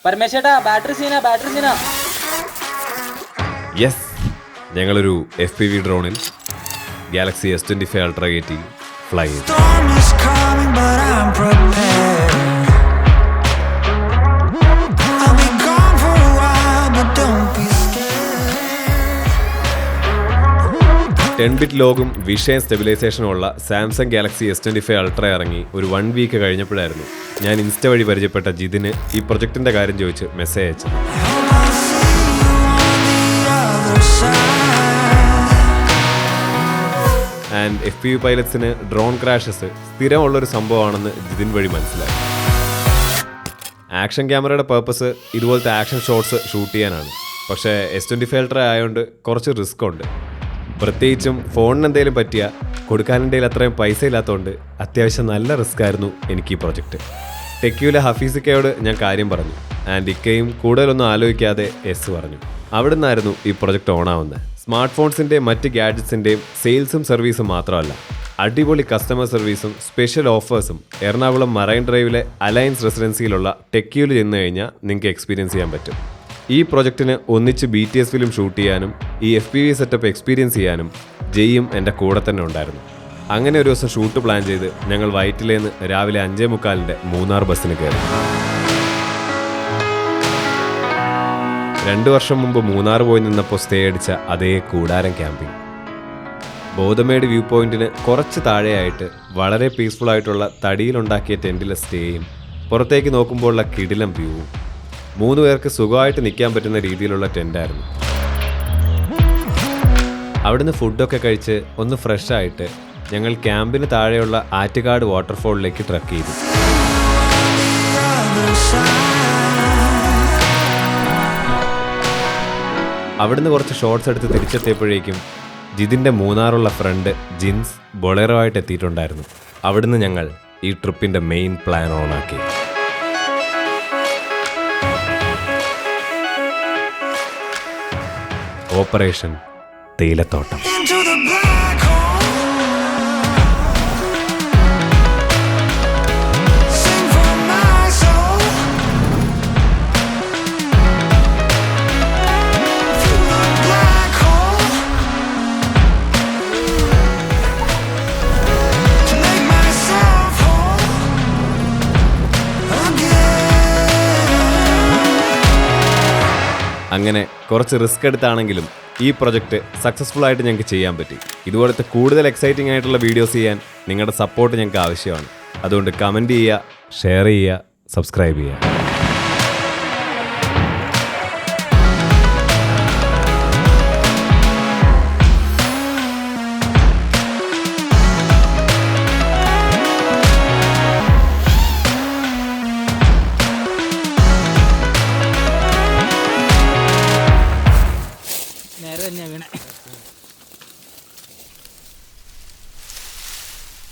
പരമേശേട്ടാ battery Seena. Yes, ഞങ്ങളൊരു FPV ഡ്രോണിൽ Galaxy S25 ultra കയറ്റി fly ചെയ്തു. Storm is coming, but I'm prepared. I'll be gone for a while, but don't be scared. 10-bit ലോഗും വിഷയം സ്റ്റെബിലൈസേഷനും ഉള്ള Samsung Galaxy S25 ultra ഇറങ്ങി ഒരു 1 week കഴിഞ്ഞപ്പോഴായിരുന്നു ഞാൻ insta വഴി പരിചയപ്പെട്ട ജിതിന് ഈ പ്രൊജക്ടിന്റെ കാര്യം ചോദിച്ച് മെസ്സേജ് അയച്ചത്. I'll see you on the other side. And FPV പൈലറ്റ്സിന് ഡ്രോൺ ക്രാഷസ് സ്ഥിരമുള്ളൊരു സംഭവമാണെന്ന് ജിതിൻ വഴി മനസ്സിലായി. ആക്ഷൻ ക്യാമറയുടെ പർപ്പസ് ഇതുപോലത്തെ ആക്ഷൻ ഷോട്ട്സ് ഷൂട്ട് ചെയ്യാനാണ്. പക്ഷേ S25 അൾട്രാ ആയതുകൊണ്ട് കുറച്ച് റിസ്ക് ഉണ്ട്. പ്രത്യേകിച്ചും ഫോണിന് എന്തെങ്കിലും പറ്റിയാൽ കൊടുക്കാനെന്തെങ്കിലും അത്രയും പൈസ ഇല്ലാത്തതുകൊണ്ട് അത്യാവശ്യം നല്ല റിസ്ക് ആയിരുന്നു എനിക്ക് ഈ പ്രൊജക്റ്റ്. ടെക്യൂലെ ഹഫീസിക്കയോട് ഞാൻ കാര്യം പറഞ്ഞു. ആൻഡ് ഇക്കയും കൂടുതലൊന്നും ആലോചിക്കാതെ യെസ് പറഞ്ഞു. അവിടെ നിന്നായിരുന്നു ഈ പ്രൊജക്റ്റ് ഓണാവുന്നത്. സ്മാർട്ട് ഫോൺസിൻ്റെയും മറ്റ് ഗാഡ്ജറ്റ്സിൻ്റെയും സെയിൽസും സർവീസും മാത്രമല്ല, അടിപൊളി കസ്റ്റമർ സർവീസും സ്പെഷ്യൽ ഓഫേഴ്സും എറണാകുളം മറൈൻ ഡ്രൈവിലെ അലയൻസ് റെസിഡൻസിയിലുള്ള ടെക്യൂല് ചെന്ന് കഴിഞ്ഞാൽ നിങ്ങൾക്ക് എക്സ്പീരിയൻസ് ചെയ്യാൻ പറ്റും. ഈ പ്രൊജക്റ്റിന് ഒന്നിച്ച് BTS ഫിലിം ഷൂട്ട് ചെയ്യാനും ഈ FPV സെറ്റപ്പ് എക്സ്പീരിയൻസ് ചെയ്യാനും ജെയ്യും എൻ്റെ കൂടെ തന്നെ ഉണ്ടായിരുന്നു. അങ്ങനെ ഒരു ദിവസം ഷൂട്ട് പ്ലാൻ ചെയ്ത് ഞങ്ങൾ വൈറ്റിലേന്ന് രാവിലെ 5:45 മൂന്നാർ ബസ്സിന് കയറി. 2 വർഷം മുമ്പ് മൂന്നാർ പോയി നിന്നപ്പോൾ സ്റ്റേ അടിച്ച അതേ കൂടാരം ക്യാമ്പിംഗ്. ബോധമേട് വ്യൂ പോയിന്റിന് കുറച്ച് താഴെയായിട്ട് വളരെ പീസ്ഫുൾ ആയിട്ടുള്ള തടിയിലുണ്ടാക്കിയ ടെൻറ്റിലെ സ്റ്റേയും പുറത്തേക്ക് നോക്കുമ്പോഴുള്ള കിടിലം വ്യൂവും 3 പേർക്ക് സുഖമായിട്ട് നിൽക്കാൻ പറ്റുന്ന രീതിയിലുള്ള ടെൻ്റായിരുന്നു. അവിടുന്ന് ഫുഡൊക്കെ കഴിച്ച് ഒന്ന് ഫ്രഷ് ആയിട്ട് ഞങ്ങൾ ക്യാമ്പിന് താഴെയുള്ള ആറ്റുകാട് വാട്ടർഫോളിലേക്ക് ട്രക്ക് ചെയ്തു. അവിടുന്ന് കുറച്ച് ഷോർട്സ് എടുത്ത് തിരിച്ചെത്തിയപ്പോഴേക്കും ജിതിൻ്റെ മൂന്നാറുള്ള ഫ്രണ്ട് ജിൻസ് ബൊളേറോ ആയിട്ട് എത്തിയിട്ടുണ്ടായിരുന്നു. അവിടുന്ന് ഞങ്ങൾ ഈ ട്രിപ്പിൻ്റെ മെയിൻ പ്ലാൻ ഓണാക്കി. Operation തേയിലത്തോട്ടം. Into the black hole. Sing for my soul. Through the black hole. To make myself whole again. അങ്ങനെ കുറച്ച് റിസ്ക് എടുത്താണെങ്കിലും ഈ പ്രൊജക്റ്റ് സക്സസ്ഫുൾ ആയിട്ട് ഞങ്ങൾക്ക് ചെയ്യാൻ പറ്റി. ഇതുപോലത്തെ കൂടുതൽ എക്സൈറ്റിംഗ് ആയിട്ടുള്ള വീഡിയോസ് ചെയ്യാൻ നിങ്ങളുടെ സപ്പോർട്ട് ഞങ്ങൾക്ക് ആവശ്യമാണ്. അതുകൊണ്ട് കമൻറ്റ് ചെയ്യുക, ഷെയർ ചെയ്യുക, സബ്സ്ക്രൈബ് ചെയ്യുക.